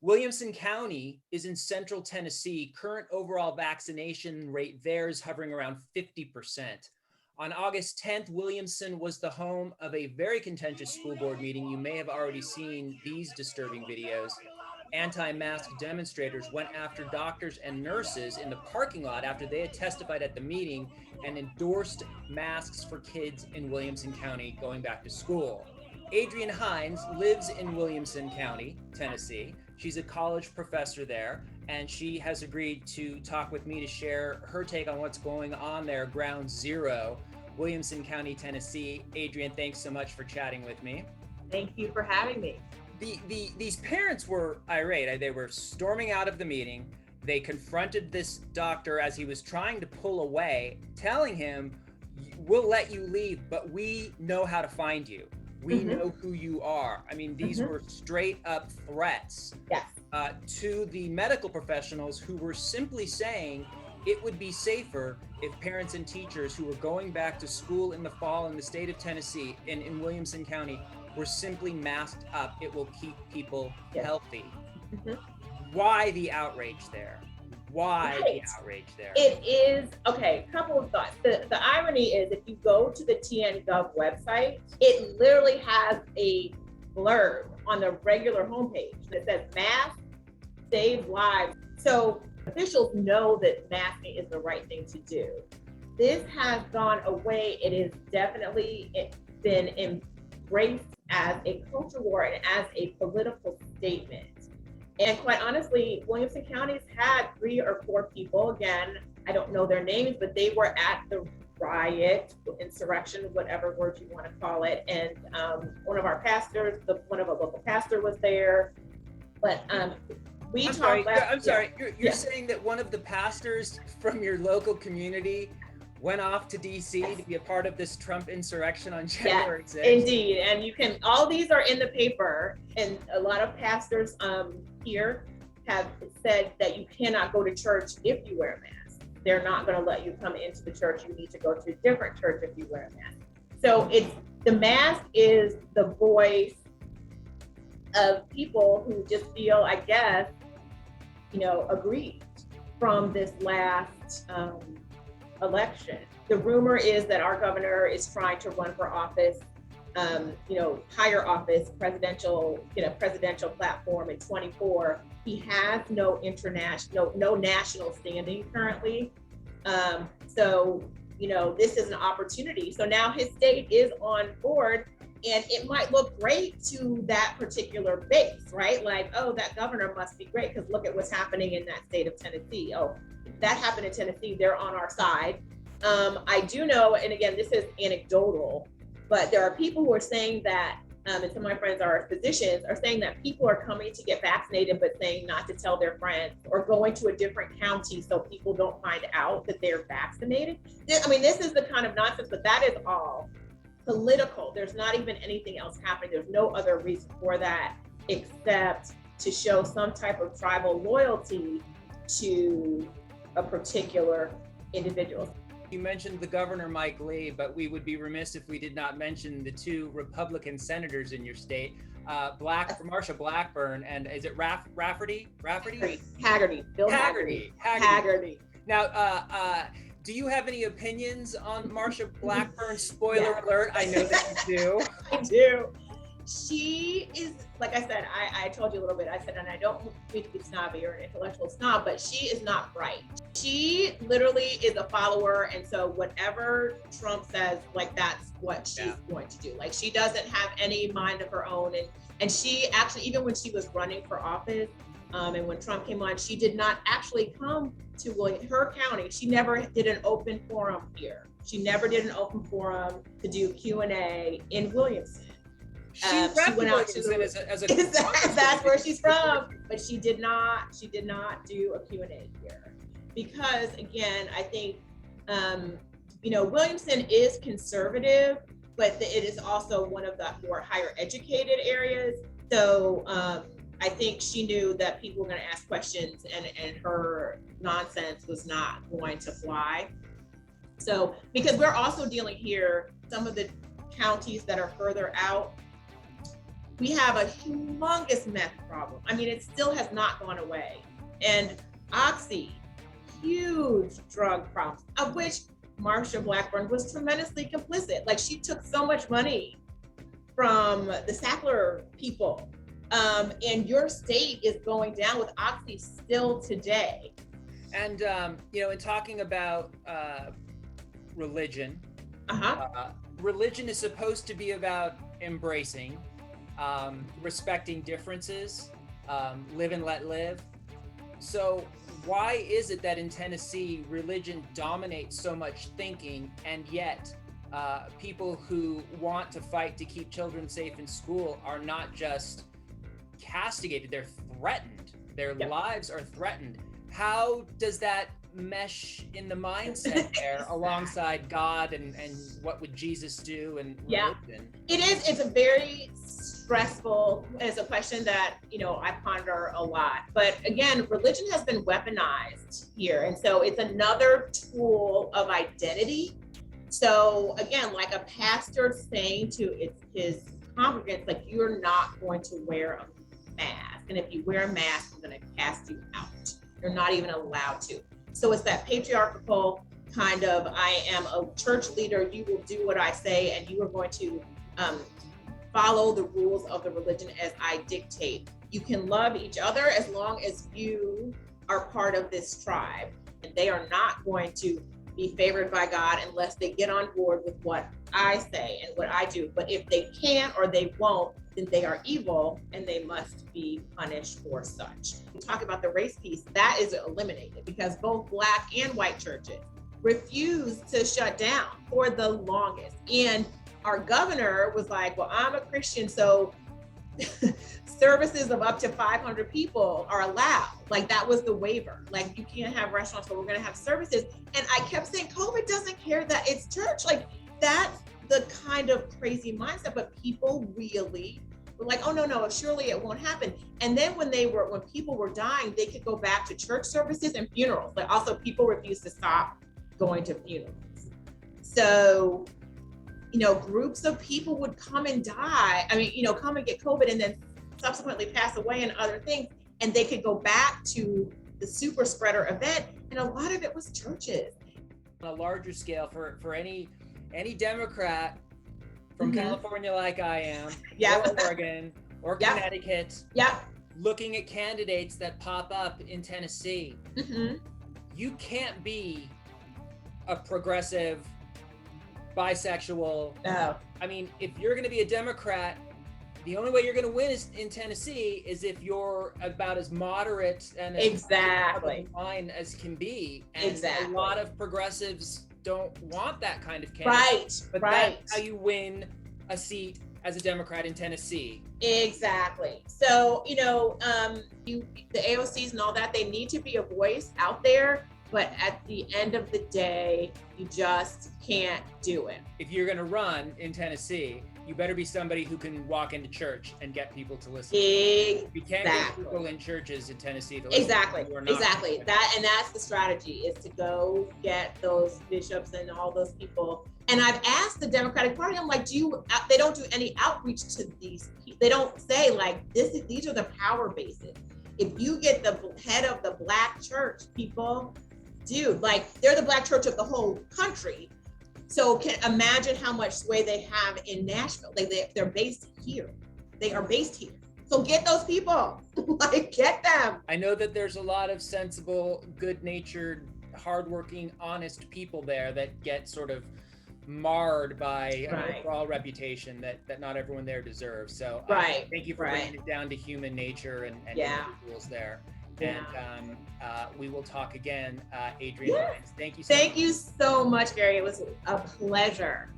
Williamson County is in central Tennessee. Current overall vaccination rate there is hovering around 50%. On August 10th, Williamson was the home of a very contentious school board meeting. You may have already seen these disturbing videos. Anti-mask demonstrators went after doctors and nurses in the parking lot after they had testified at the meeting and endorsed masks for kids in Williamson County going back to school. Adrienne Hinds lives in Williamson County, Tennessee. She's a college professor there, and she has agreed to talk with me to share her take on what's going on there, ground zero, Williamson County, Tennessee. Adrienne, thanks so much for chatting with me. Thank you for having me. These parents were irate. They were storming out of the meeting. They confronted this doctor as he was trying to pull away, telling him, "We'll let you leave, but we know how to find you. We know who you are." I mean, these were straight up threats to the medical professionals who were simply saying it would be safer if parents and teachers who were going back to school in the fall in the state of Tennessee and in Williamson County were simply masked up. It will keep people healthy. Why the outrage there? Why the outrage there? It is, okay, couple of thoughts. The irony is if you go to the TN.gov website, it literally has a blurb on the regular homepage that says mask saves lives. So officials know that masking is the right thing to do. This has gone away. It is definitely been embraced as a culture war and as a political statement. And quite honestly, Williamson County's had 3 or 4 people, again, I don't know their names, but they were at the riot, insurrection, whatever word you want to call it. And one of our pastors, one of a local pastor was there. But we talked last. I'm sorry, you're saying that one of the pastors from your local community went off to DC to be a part of this Trump insurrection on January 6th. Indeed, and you can, all these are in the paper, and a lot of pastors here have said that you cannot go to church if you wear a mask. They're not going to let you come into the church. You need to go to a different church if you wear a mask. So the mask is the voice of people who just feel, I guess, aggrieved from this last election. The rumor is that our governor is trying to run for office, higher office, presidential platform in 24. He has no national standing currently. So this is an opportunity. So now his state is on board, and it might look great to that particular base, right? Like, oh, that governor must be great because look at what's happening in that state of Tennessee. Oh, that happened in Tennessee, they're on our side. I do know, and again, this is anecdotal, but there are people who are saying that, and some of my friends are physicians, are saying that people are coming to get vaccinated, but saying not to tell their friends, or going to a different county so people don't find out that they're vaccinated. I mean, this is the kind of nonsense, but that is all political. There's not even anything else happening. There's no other reason for that except to show some type of tribal loyalty to a particular individual. You mentioned the governor, Mike Lee, but we would be remiss if we did not mention the 2 Republican senators in your state, Marsha Blackburn, and is it Rafferty? Haggerty. Bill Haggerty. Now, do you have any opinions on Marsha Blackburn? Spoiler alert, I know that you do. I do. She is, like I said, I told you a little bit, I said, and I don't mean to be snobby or an intellectual snob, but she is not bright. She literally is a follower, and so whatever Trump says, like, that's what she's going to do. Like, she doesn't have any mind of her own, and she actually, even when she was running for office, and when Trump came on, she did not actually come to her county. She never did an open forum here. She never did an open forum to do Q&A in Williamson. She went out to as a that's where she's from, but she did not do a Q&A here because, again, I think Williamson is conservative, but it is also one of the more higher educated areas. So I think she knew that people were going to ask questions, and her nonsense was not going to fly. So because we're also dealing here, some of the counties that are further out, We have a humongous meth problem. I mean, it still has not gone away. And Oxy, huge drug problems, of which Marsha Blackburn was tremendously complicit. Like, she took so much money from the Sackler people. And your state is going down with Oxy still today. And, in talking about religion, religion is supposed to be about embracing, respecting differences, live and let live. So why is it that in Tennessee, religion dominates so much thinking, and yet people who want to fight to keep children safe in school are not just castigated, they're threatened. Their lives are threatened. How does that mesh in the mindset there alongside God and what would Jesus do and religion? It's a very stressful, it's a question that, I ponder a lot. But again, religion has been weaponized here. And so it's another tool of identity. So again, like a pastor saying to his congregants, like, you're not going to wear a mask. And if you wear a mask, I'm going to cast you out. You're not even allowed to. So it's that patriarchal kind of, I am a church leader, you will do what I say, and you are going to follow the rules of the religion as I dictate. You can love each other as long as you are part of this tribe. And they are not going to be favored by God unless they get on board with what I say and what I do. But if they can't or they won't, then they are evil and they must be punished for such. We talk about the race piece, that is eliminated because both Black and white churches refused to shut down for the longest. And our governor was like, well, I'm a Christian, so services of up to 500 people are allowed. Like, that was the waiver. Like, you can't have restaurants, but we're going to have services. And I kept saying, COVID doesn't care that it's church. Like, that's the kind of crazy mindset. But people really were like, oh, no, surely it won't happen. And then when people were dying, they could go back to church services and funerals. But also people refused to stop going to funerals. So, groups of people would come and die. I mean, come and get COVID and then subsequently pass away and other things. And they could go back to the super spreader event. And a lot of it was churches. On a larger scale, for any Democrat from California like I am, or Oregon, or Connecticut, looking at candidates that pop up in Tennessee, you can't be a progressive, bisexual. No. I mean, if you're going to be a Democrat, the only way you're going to win in Tennessee is if you're about as moderate and as line as can be. And a lot of progressives don't want that kind of candidate. But that's how you win a seat as a Democrat in Tennessee. Exactly. So, the AOCs and all that, they need to be a voice out there. But at the end of the day, you just can't do it. If you're going to run in Tennessee, you better be somebody who can walk into church and get people to listen. You can't get people in churches in Tennessee to listen. Exactly. That's the strategy, is to go get those bishops and all those people. And I've asked the Democratic Party, I'm like, they don't do any outreach to these people. They don't say, like, these are the power bases. If you get the head of the Black church, people, dude, like, they're the Black church of the whole country. So imagine how much sway they have in Nashville. They're based here. They are based here. So get those people, like, get them. I know that there's a lot of sensible, good-natured, hardworking, honest people there that get sort of marred by an overall reputation that not everyone there deserves. So thank you for bringing it down to human nature and individuals there. And we will talk again, Adrienne Hinds. Thank you so much. Thank you so much, Gary. It was a pleasure.